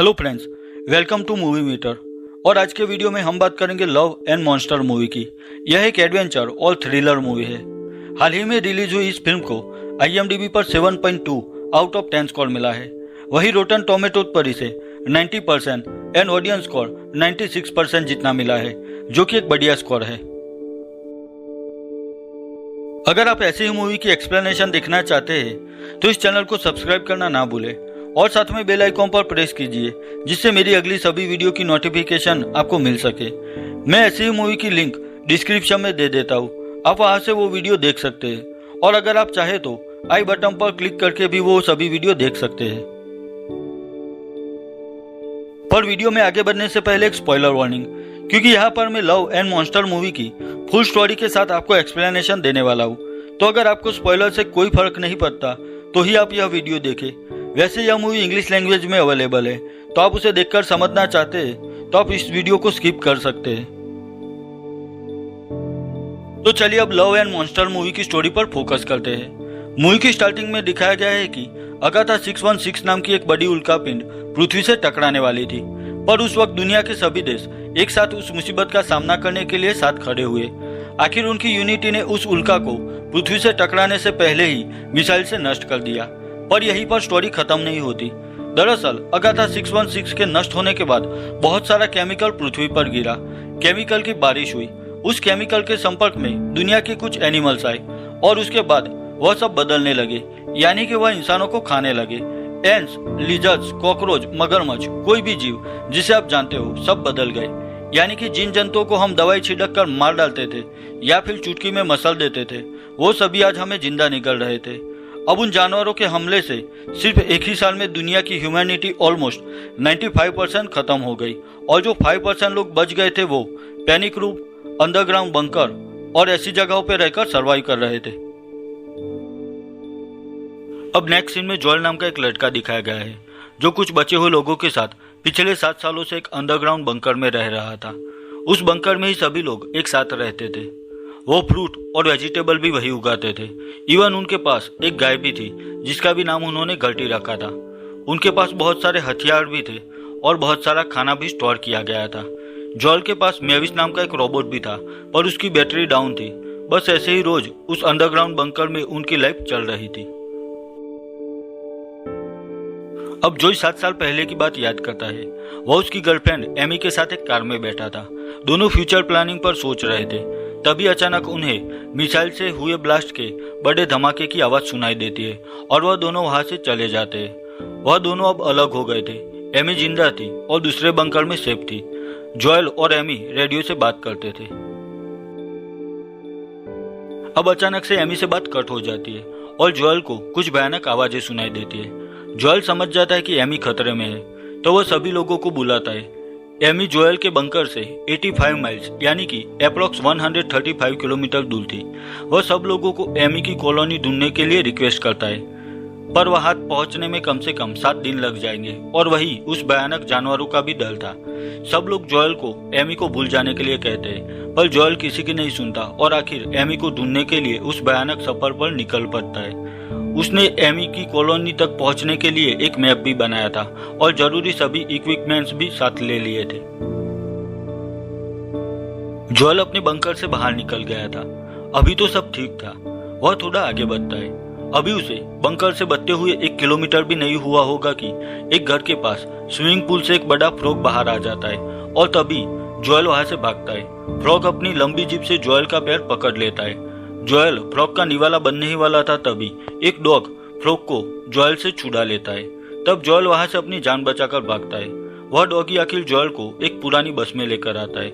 Hello friends, welcome to movie meter. और आज के वीडियो में हम बात करेंगे लव एंड मॉन्स्टर मूवी की। यह एक एडवेंचर और थ्रिलर मूवी है। हाल ही में रिलीज हुई इस फिल्म को IMDb पर 7.2 आउट ऑफ 10 स्कोर मिला है। वही रोटन टोमेटो पर इसे 90% एंड ऑडियंस स्कोर 96% जितना मिला है, जो कि एक बढ़िया स्कोर है। अगर आप ऐसी ही मूवी की एक्सप्लेनेशन देखना चाहते हैं तो इस चैनल को सब्सक्राइब करना ना भूलें और साथ में बेल आइकॉन पर प्रेस कीजिए, जिससे मेरी अगली सभी वीडियो की नोटिफिकेशन आपको मिल सके। मैं ऐसी ही मूवी की लिंक डिस्क्रिप्शन में दे देता हूँ, आप वहां से वो वीडियो देख सकते हैं। और अगर आप चाहे तो आई बटन पर क्लिक करके भी वो सभी वीडियो देख सकते हैं। पर वीडियो में आगे बढ़ने से पहले एक स्पॉइलर वार्निंग, क्योंकि यहाँ पर मैं लव एंड मॉन्स्टर मूवी की फुल स्टोरी के साथ आपको एक्सप्लेनेशन देने वाला हूँ। तो अगर आपको स्पॉइलर से कोई फर्क नहीं पड़ता तो ही आप यह वीडियो देखें। वैसे यह मूवी इंग्लिश लैंग्वेज में अवेलेबल है, तो आप उसे देखकर समझना चाहते हैं तो आप इस वीडियो को स्किप कर सकते हैं। तो चलिए अब लव एंड मॉन्स्टर मूवी की स्टोरी पर फोकस करते हैं। मूवी की स्टार्टिंग में दिखाया गया है कि अगाथा 616 नाम की एक बड़ी उल्कापिंड पृथ्वी से टकराने वाली थी, पर उस वक्त दुनिया के सभी देश एक साथ उस मुसीबत का सामना करने के लिए साथ खड़े हुए। आखिर उनकी यूनिटी ने उस उल्का को पृथ्वी से टकराने से पहले ही मिसाइल से नष्ट कर दिया। पर यहीं पर स्टोरी खत्म नहीं होती। दरअसल अगाथा 616 के नष्ट होने के बाद बहुत सारा केमिकल पृथ्वी पर गिरा। केमिकल की बारिश हुई। उस केमिकल के संपर्क में दुनिया के कुछ एनिमल्स आए और उसके बाद वह सब बदलने लगे, यानी कि वह इंसानों को खाने लगे। एंट्स, लिजर्ड्स, कॉकरोच, मगरमच्छ, कोई भी जीव जिसे आप जानते हो सब बदल गए। यानी कि जिन जंतुओं को हम दवाई छिड़क कर मार डालते थे या फिर चुटकी में मसल देते थे, वो सभी आज हमें जिंदा निकल रहे थे। अब उन जानवरों के हमले से सिर्फ एक ही साल में दुनिया की ह्यूमैनिटी ऑलमोस्ट 95% खत्म हो गई, और जो 5% लोग बच गए थे वो पैनिक रूम, अंडरग्राउंड बंकर और ऐसी जगहों पर रहकर सर्वाइव कर रहे थे। अब नेक्स्ट सीन में जोएल नाम का एक लड़का दिखाया गया है, जो कुछ बचे हुए लोगों के साथ पिछले 7 सालों से एक अंडरग्राउंड बंकर में रह रहा था। उस बंकर में ही सभी लोग एक साथ रहते थे। वो फ्रूट और वेजिटेबल भी वही उगाते थे। इवन उनके पास एक गाय भी थी, जिसका भी नाम उन्होंने गर्टी रखा था। उनके पास बहुत सारे हथियार भी थे और बहुत सारा खाना भी स्टोर किया गया था। जोएल के पास मेविस नाम का एक रोबोट भी था, पर उसकी बैटरी डाउन थी। बस ऐसे ही रोज उस अंडरग्राउंड बंकर में उनकी लाइफ चल रही थी। अब जोई 7 साल पहले की बात याद करता है। वह उसकी गर्लफ्रेंड एमी के साथ एक कार में बैठा था। दोनों फ्यूचर प्लानिंग पर सोच रहे थे। तभी अचानक उन्हें मिसाइल से हुए ब्लास्ट के बड़े धमाके की आवाज सुनाई देती है और वह दोनों वहां से चले जाते हैं। वह दोनों अब अलग हो गए थे। एमी जिंदा थी और दूसरे बंकर में सेफ थी। जोएल और एमी रेडियो से बात करते थे। अब अचानक से एमी से बात कट हो जाती है और जोएल को कुछ भयानक आवाजें सुनाई देती है। जोएल समझ जाता है कि एमी खतरे में है, तो वह सभी लोगों को बुलाता है। एमी जोएल के बंकर से 85 माइल्स यानी कि अप्रोक्स 135 किलोमीटर दूर थी। वह सब लोगों को एमी की कॉलोनी ढूंढने के लिए रिक्वेस्ट करता है, पर वहां पहुंचने में कम से कम 7 दिन लग जाएंगे और वही उस भयानक जानवरों का भी डर था। सब लोग जोएल को एमी को भूल जाने के लिए कहते हैं, पर जोएल किसी की नहीं सुनता और आखिर एमी को ढूंढने के लिए उस भयानक सफर पर निकल पड़ता है। उसने एमी की कॉलोनी तक पहुंचने के लिए एक मैप भी बनाया था और जरूरी सभी इक्विपमेंट्स भी साथ ले लिए थे। जोएल अपने बंकर से बाहर निकल गया था। अभी तो सब ठीक था। वह थोड़ा आगे बढ़ता है। अभी उसे बंकर से बचते हुए 1 किलोमीटर भी नहीं हुआ होगा कि एक घर के पास स्विमिंग पूल से एक बड़ा फ्रॉग बाहर आ जाता है और तभी जोएल वहां से भागता है। फ्रॉग अपनी लंबी जीभ से जोएल का पैर पकड़ लेता है। जोएल फ्रॉग का निवाला बनने ही वाला था, तभी एक डॉग फ्रॉग को जोएल से छुड़ा लेता है। तब जोएल वहां से अपनी जान बचाकर भागता है। वह डॉगी आखिर जोएल को एक पुरानी बस में लेकर आता है।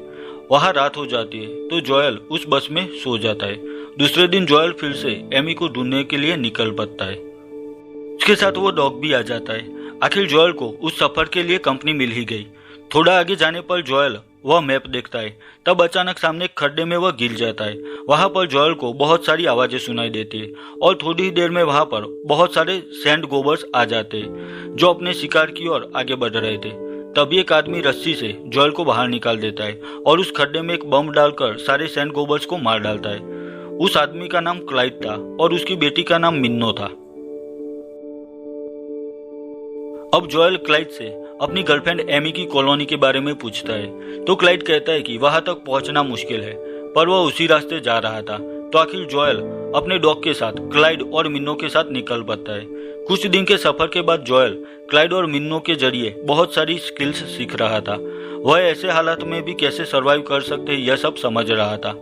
वहां रात हो जाती है तो जोएल उस बस में सो जाता है। दूसरे दिन जोएल फिर से एमी को ढूंढने के लिए निकल पड़ता है। उसके साथ वो डॉग भी आ जाता है। आखिर जोएल को उस सफर के लिए कंपनी मिल ही गई। थोड़ा आगे जाने पर जोएल वह मैप देखता है। तब अचानक सामने एक खड्डे में वह गिर जाता है। वहां पर जोएल को बहुत सारी आवाजें सुनाई देती है और थोड़ी ही देर में वहां पर बहुत सारे सैंड गोबर्स आ जाते हैं, जो अपने शिकार की ओर आगे बढ़ रहे थे। तभी एक आदमी रस्सी से जोएल को बाहर निकाल देता है और उस खड्डे में एक बम डालकर सारे सैंड गोबर्स को मार डालता है। उस आदमी का नाम क्लाइड था और उसकी बेटी का नाम मिन्नो था। अब जोएल क्लाइड से अपनी गर्लफ्रेंड एमी की कॉलोनी के बारे में पूछता है तो क्लाइड कहता है कि वहां तक पहुंचना मुश्किल है, पर वह उसी रास्ते जा रहा था। तो आखिर जोएल अपने डॉग के साथ क्लाइड और मिन्नो के साथ निकल पड़ता है। कुछ दिन के सफर के बाद जोएल क्लाइड और मिन्नो के जरिए बहुत सारी स्किल्स सीख रहा था। वह ऐसे हालात में भी कैसे सरवाइव कर सकते हैं यह सब समझ रहा था।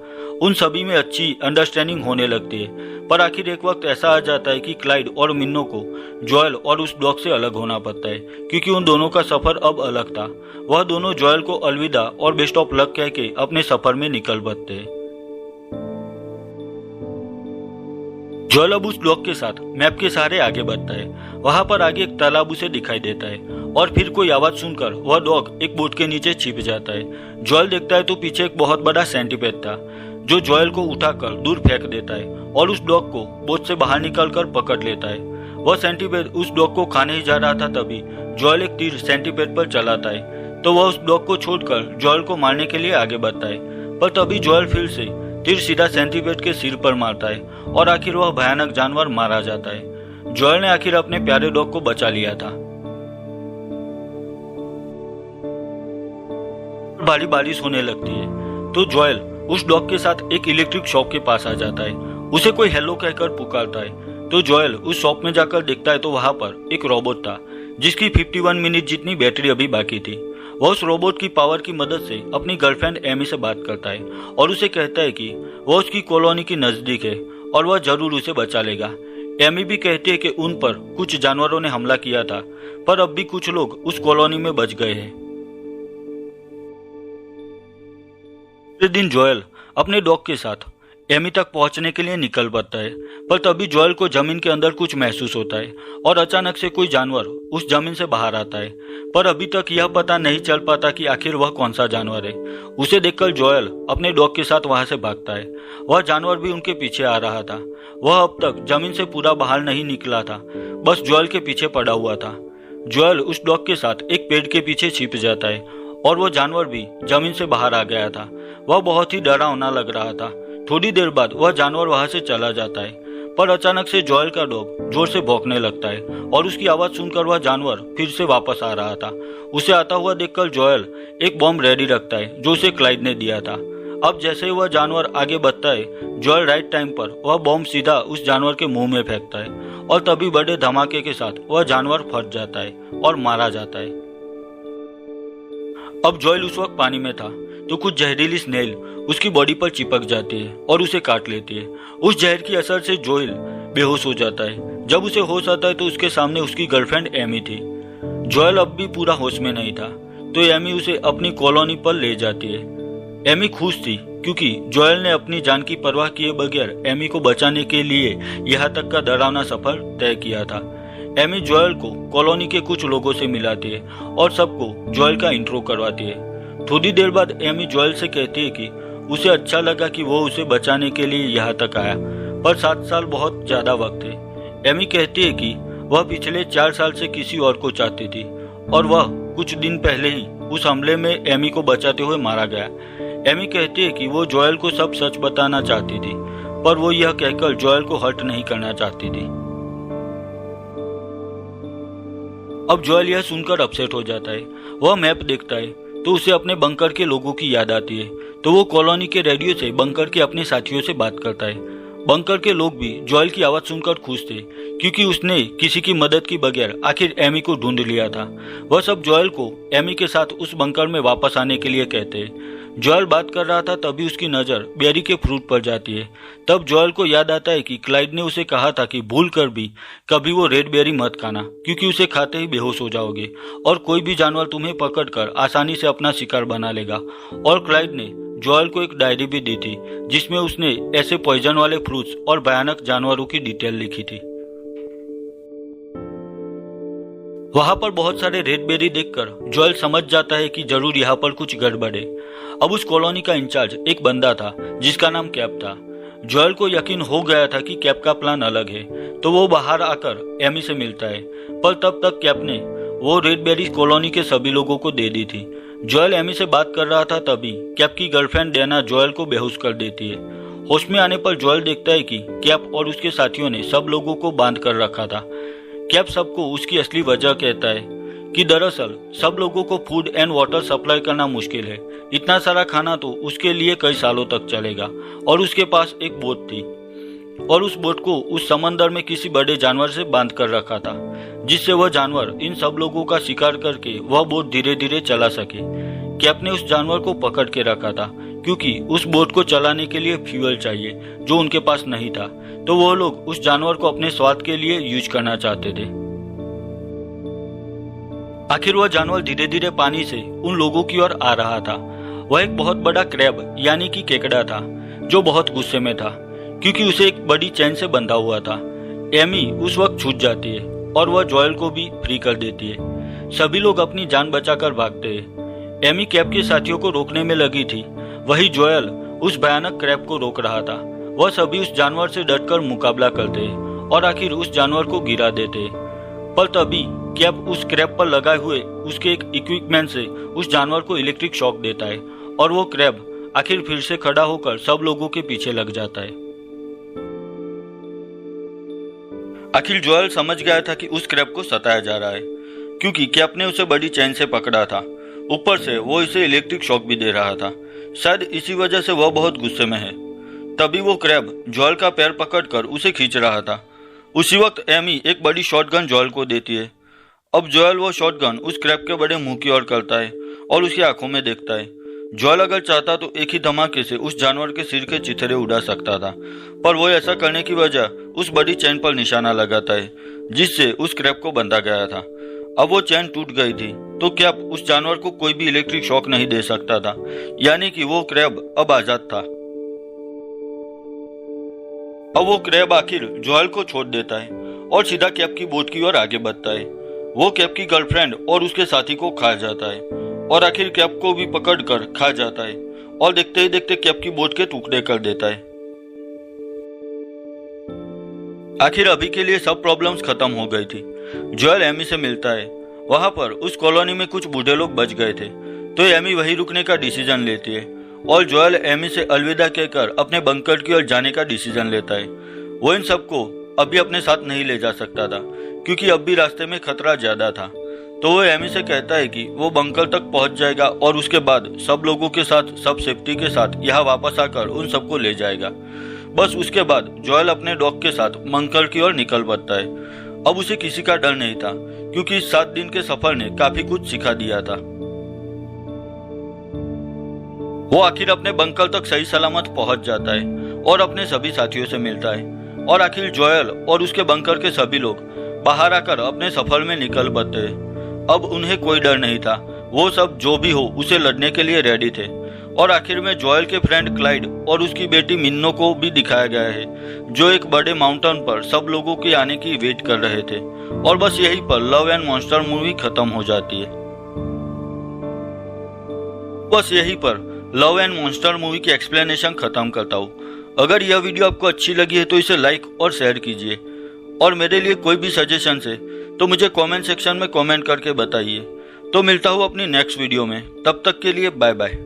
उन सभी में अच्छी अंडरस्टैंडिंग होने लगती है, पर आखिर एक वक्त ऐसा आ जाता है कि क्लाइड और मिन्नो को जोएल और उस डॉग से अलग होना पड़ता है, क्योंकि उन दोनों का सफर अब अलग था। वह दोनों जोएल को अलविदा और बेस्ट ऑफ लक कह के अपने सफर में निकल पड़ते हैं। जोएल अब उस डॉग के साथ मैप के सहारे आगे बढ़ता है। वहां पर आगे एक तालाब उसे दिखाई देता है और फिर कोई आवाज सुनकर वह डॉग एक बोट के नीचे छिप जाता है। जोएल देखता है तो पीछे एक बहुत बड़ा सेंटीपेड था जो जोएल को उठाकर दूर फेंक देता है और उस डॉग को बोट से बाहर निकलकर पकड़ लेता है। वह सेंटीपेड उस डॉग को खाने ही जा रहा था, तभी जोएल एक तीर सेंटीपेड पर चलाता है तो वह उस डॉग को छोड़कर जोएल को मारने के लिए आगे बढ़ता है, पर तभी जोएल फिर से तीर सीधा सेंटीपेड के सिर पर मारता है और आखिर वह भयानक जानवर मारा जाता है। जोएल ने आखिर अपने प्यारे डॉग को बचा लिया था। भारी बारिश होने लगती है तो जोएल उस डॉग के साथ एक इलेक्ट्रिक शॉप के पास आ जाता है। उसे कोई हेलो कहकर पुकारता है तो जोएल उस शॉप में जाकर देखता है तो वहां पर एक रोबोट था जिसकी 51 मिनट जितनी बैटरी अभी बाकी थी। वह उस रोबोट की पावर की मदद से अपनी गर्लफ्रेंड एमी से बात करता है और उसे कहता है कि वह उसकी कॉलोनी के नजदीक है और वह जरूर उसे बचा लेगा। एमी भी कहती है कि उन पर कुछ जानवरों ने हमला किया था, पर अब भी कुछ लोग उस कॉलोनी में बच गए हैं। अगले दिन जोएल अपने डॉग के साथ एमी तक पहुंचने के लिए निकल पड़ता है, पर तभी जोएल को जमीन के अंदर कुछ महसूस होता है और अचानक से कोई जानवर उस जमीन से बाहर आता है, पर अभी तक यह पता नहीं चल पाता कि आखिर वह कौन सा जानवर है। उसे देखकर जोएल अपने डॉग के साथ वहां से भागता है। वह जानवर भी उनके पीछे आ रहा था। वह अब तक जमीन से पूरा बाहर नहीं निकला था, बस जोएल के पीछे पड़ा हुआ था। जोएल उस डॉग के साथ एक पेड़ के पीछे छिप जाता है और वह जानवर भी जमीन से बाहर आ गया था। वह बहुत ही डरावना लग रहा था। थोड़ी देर बाद वह जानवर वहां से चला जाता है, पर अचानक से जोएल का डॉग जोर से भौंकने लगता है और उसकी आवाज सुनकर वह जानवर फिर से वापस आ रहा था। उसे आता हुआ देखकर जोएल एक बॉम्ब रेडी रखता है जो उसे क्लाइड ने दिया था। अब जैसे ही वह जानवर आगे बढ़ता है, जोएल राइट टाइम पर वह बॉम्ब सीधा उस जानवर के मुंह में फेंकता है और तभी बड़े धमाके के साथ वह जानवर फट जाता है और मारा जाता है। अब जोएल उस वक्त पानी में था तो कुछ जहरीली स्नेल उसकी बॉडी पर चिपक जाती है और उसे काट लेती है। उस जहर की असर से जोएल बेहोश हो जाता है। जब उसे होश आता है तो उसके सामने उसकी गर्लफ्रेंड एमी थी। जोएल अब भी पूरा होश में नहीं था तो एमी उसे अपनी कॉलोनी पर ले जाती है। एमी खुश थी क्योंकि जोएल ने अपनी जान की परवाह किए बगैर एमी को बचाने के लिए यहाँ तक का डरावना सफर तय किया था। एमी जोएल को कॉलोनी के कुछ लोगों से मिलाती है और सबको जोएल का इंट्रो करवाती है। थोड़ी देर बाद एमी जोएल से कहती है कि उसे अच्छा लगा कि वो उसे बचाने के लिए यहाँ तक आया, पर 7 साल बहुत ज्यादा वक्त है। एमी कहती है कि वह पिछले 4 साल से किसी और को चाहती थी और वह कुछ दिन पहले ही उस हमले में एमी को बचाते हुए मारा गया। एमी कहती है कि वो जोएल को सब सच बताना चाहती थी, पर वो यह कहकर जोएल को हर्ट नहीं करना चाहती थी। अब जोएल यह सुनकर अपसेट हो जाता है। वह मैप देखता है तो उसे अपने बंकर के लोगों की याद आती है, तो वो कॉलोनी के रेडियो से बंकर के अपने साथियों से बात करता है। बंकर के लोग भी जोएल की आवाज सुनकर खुश थे क्योंकि उसने किसी की मदद की बगैर आखिर एमी को ढूंढ लिया था। वह सब जोएल को एमी के साथ उस बंकर में वापस आने के लिए कहते हैं। जोएल बात कर रहा था तभी उसकी नजर बेरी के फ्रूट पर जाती है। तब जोएल को याद आता है कि क्लाइड ने उसे कहा था कि भूल कर भी कभी वो रेड बेरी मत खाना, क्योंकि उसे खाते ही बेहोश हो जाओगे और कोई भी जानवर तुम्हें पकड़कर आसानी से अपना शिकार बना लेगा। और क्लाइड ने जोएल को एक डायरी भी दी थी जिसमें उसने ऐसे पॉइजन वाले फ्रूट्स और भयानक जानवरों की डिटेल लिखी थी। वहां पर बहुत सारे रेड बेरी देखकर जोएल समझ जाता है कि जरूर यहाँ पर कुछ गड़बड़ है। अब उस कॉलोनी का इंचार्ज एक बंदा था जिसका नाम कैप था। जोएल को यकीन हो गया था कि कैप का प्लान अलग है, तो वो बाहर आकर एमी से मिलता है, पर तब तक कैप ने वो रेड बेरी कॉलोनी के सभी लोगों को दे दी थी। जोएल एमी से बात कर रहा था तभी कैप की गर्लफ्रेंड डेना जोएल को बेहोश कर देती है। होश में आने पर जोएल देखता है कि कैप और उसके साथियों ने सब लोगों को बांध कर रखा था। कैप सबको उसकी असली वजह कहता है कि दरअसल सब लोगों को फूड एंड वाटर सप्लाई करना मुश्किल है। इतना सारा खाना तो उसके लिए कई सालों तक चलेगा। और उसके पास एक बोट थी और उस बोट को उस समंदर में किसी बड़े जानवर से बांध कर रखा था, जिससे वह जानवर इन सब लोगों का शिकार करके वह बोट धीरे धीरे चला सके। कैप ने उस जानवर को पकड़ के रखा था क्योंकि उस बोट को चलाने के लिए फ्यूल चाहिए जो उनके पास नहीं था, तो वो लोग उस जानवर को अपने स्वाद के लिए यूज करना चाहते थे। आखिर वह जानवर धीरे धीरे पानी से उन लोगों की ओर आ रहा था। वह एक बहुत बड़ा क्रैब यानी कि केकड़ा था जो बहुत गुस्से में था क्योंकि उसे एक बड़ी चेन से बंधा हुआ था। एमी उस वक्त छूट जाती है और वह जोएल को भी फ्री कर देती है। सभी लोग अपनी जान बचाकर भागते हैं। एमी कैप के साथियों को रोकने में लगी थी, वही जोएल उस भयानक क्रैब को रोक रहा था। वह सभी उस जानवर से डटकर मुकाबला करते हैं और आखिर उस जानवर को गिरा देते हैं। पर तभी कैप उस क्रैब पर लगाए हुए उसके एक इक्विपमेंट से उस जानवर को इलेक्ट्रिक शॉक देता है और वो क्रैब आखिर फिर से खड़ा होकर सब लोगों के पीछे लग जाता है। आखिर जोएल समझ गया था कि उस क्रैब को सताया जा रहा है क्योंकि कैप ने उसे बड़ी चैन से पकड़ा था। ऊपर से वो इसे इलेक्ट्रिक शॉक भी दे रहा था। शायद इसी वजह से वह बहुत गुस्से में है। तभी वो क्रैब जोएल का पैर पकड़कर उसे खींच रहा था। उसी वक्त एमी एक बड़ी शॉटगन जोएल को देती है। अब जोएल वो शॉटगन उस क्रैब के बड़े मुंह की ओर करता है और उसकी आंखों में देखता है। जोएल अगर चाहता तो एक ही धमाके से उस जानवर के सिर के चिथड़े उड़ा सकता था, पर वो ऐसा करने की वजह उस बड़ी चैन पर निशाना लगाता है जिससे उस क्रैब को बंधा गया था। अब वो चैन टूट गई थी तो कैप उस जानवर को कोई भी इलेक्ट्रिक शॉक नहीं दे सकता था, यानी कि वो क्रैब अब आजाद था। अब वो क्रैब आखिर जोएल को छोड़ देता है और सीधा कैप की बोट की ओर आगे बढ़ता है। वो कैप की गर्लफ्रेंड और उसके साथी को खा जाता है और आखिर कैप को भी पकड़कर खा जाता है और देखते ही देखते कैप की बोट के टुकड़े कर देता है। आखिर अभी के लिए सब प्रॉब्लम्स खत्म हो गई थी। जोएल एमी से मिलता है। वहां पर उस कॉलोनी में कुछ बूढ़े लोग बच गए थे, तो एमी वहीं रुकने का डिसीजन लेती है और जोएल एमी से अलविदा कहकर अपने बंकर की ओर जाने का डिसीजन लेता है। वो इन सबको अभी अपने साथ नहीं ले जा सकता था क्योंकि अब भी रास्ते में खतरा ज्यादा था, तो वो एमी से कहता है कि वो बंकर तक पहुंच जाएगा और उसके बाद सब लोगों के साथ सब सेफ्टी के साथ यहाँ वापस आकर उन सबको ले जाएगा। बस उसके बाद जोएल अपने डॉग के साथ बंकर की ओर निकल पड़ता है। अब उसे किसी का डर नहीं था क्योंकि इस 7 दिन के सफर ने काफी कुछ सिखा दिया था। वो आखिर अपने बंकर तक सही सलामत पहुंच जाता है और अपने सभी साथियों से मिलता है और आखिर जोएल और उसके बंकर के सभी लोग बाहर आकर अपने सफर में निकल पड़ते हैं। अब उन्हें कोई डर नहीं था, वो सब जो भी हो उसे लड़ने के लिए रेडी थे। और आखिर में जोएल के फ्रेंड क्लाइड और उसकी बेटी मिन्नो को भी दिखाया गया है जो एक बड़े माउंटेन पर सब लोगों के आने की वेट कर रहे थे। और बस यहीं पर लव एंड मॉन्स्टर मूवी खत्म हो जाती है। बस यहीं पर लव एंड मॉन्स्टर मूवी की एक्सप्लेनेशन खत्म करता हूँ। अगर यह वीडियो आपको अच्छी लगी है तो इसे लाइक और शेयर कीजिए और मेरे लिए कोई भी सजेशन है तो मुझे कमेंट सेक्शन में कमेंट करके बताइए। तो मिलता हूँ अपनी नेक्स्ट वीडियो में, तब तक के लिए बाय बाय।